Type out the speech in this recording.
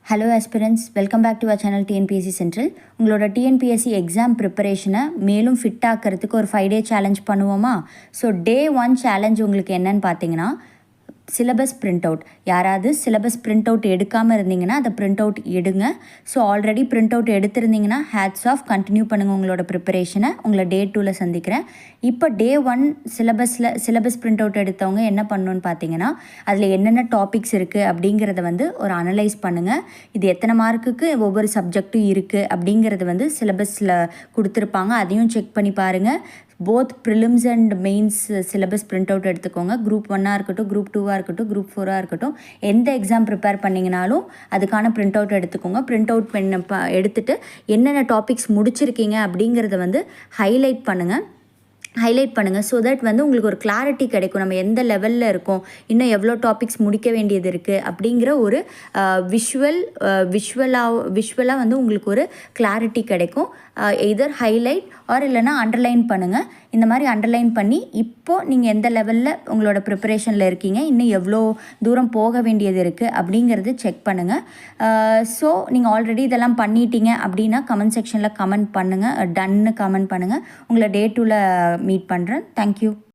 Hello aspirants, welcome back to our channel TNPSC Central. உங்களோட TNPSC exam ப்ரிப்பரேஷனை மேலும் fit ஆக்கிறதுக்கு ஒரு 5 டே சேலஞ்ச் பண்ணுவோமா? ஸோ டே 1 சேலஞ்ச் உங்களுக்கு என்னன்னு பார்த்தீங்கன்னா, சிலபஸ் பிரிண்ட் அவுட். யாராவது சிலபஸ் பிரிண்ட் அவுட் எடுக்காமல் இருந்தீங்கன்னா அதை பிரிண்ட் அவுட் எடுங்க. ஸோ ஆல்ரெடி பிரிண்ட் அவுட் எடுத்திருந்தீங்கன்னா ஹேட்ஸ் ஆஃப், கண்டினியூ பண்ணுங்கள் உங்களோட ப்ரிப்பரேஷனை. உங்களை டே 2ல் சந்திக்கிறேன். இப்போ டே 1 சிலபஸ் பிரிண்ட் அவுட் எடுத்தவங்க என்ன பண்ணணுன்னு பார்த்தீங்கன்னா, அதில் என்னென்ன டாபிக்ஸ் இருக்குது அப்படிங்கிறத ஒரு அனலைஸ் பண்ணுங்கள். இது எத்தனை மார்க்குக்கு ஒவ்வொரு சப்ஜெக்ட்டும் இருக்குது அப்படிங்கிறது சிலபஸில் கொடுத்துருப்பாங்க. அதையும் செக் பண்ணி பாருங்கள். Both prelims and mains syllabus print out எடுத்துக்கோங்க. குரூப் 1ஆக இருக்கட்டும், குரூப் 2ஆக இருக்கட்டும், குரூப் 4ஆக இருக்கட்டும், எந்த எக்ஸாம் ப்ரிப்பேர் பண்ணிங்கனாலும் அதுக்கான பிரிண்ட் அவுட் எடுத்துக்கோங்க. பிரிண்ட் அவுட் எடுத்துகிட்டு என்னென்ன டாபிக்ஸ் முடிச்சிருக்கீங்க அப்படிங்கிறத ஹைலைட் பண்ணுங்கள். ஸோ தட் உங்களுக்கு ஒரு கிளாரிட்டி கிடைக்கும். நம்ம எந்த லெவலில் இருக்கோம், இன்னும் எவ்வளோ டாபிக்ஸ் முடிக்க வேண்டியது இருக்குது அப்படிங்கிற ஒரு விஷுவலாக உங்களுக்கு ஒரு கிளாரிட்டி கிடைக்கும். எதர் ஹைலைட் ஆர் இல்லைனா அண்டர்லைன் பண்ணுங்கள். இந்த மாதிரி அண்டர்லைன் பண்ணி இப்போது நீங்கள் எந்த லெவலில் உங்களோட ப்ரிப்பரேஷனில் இருக்கீங்க, இன்னும் எவ்வளோ தூரம் போக வேண்டியது இருக்குது அப்படிங்கிறது செக் பண்ணுங்கள். ஸோ நீங்கள் ஆல்ரெடி இதெல்லாம் பண்ணிட்டீங்க அப்படின்னா கமெண்ட் செக்ஷனில் கமெண்ட் பண்ணுங்கள், டன்னு கமெண்ட் பண்ணுங்கள். உங்களை டே 2ல் மீட் பண்ணுறேன். தேங்க்யூ.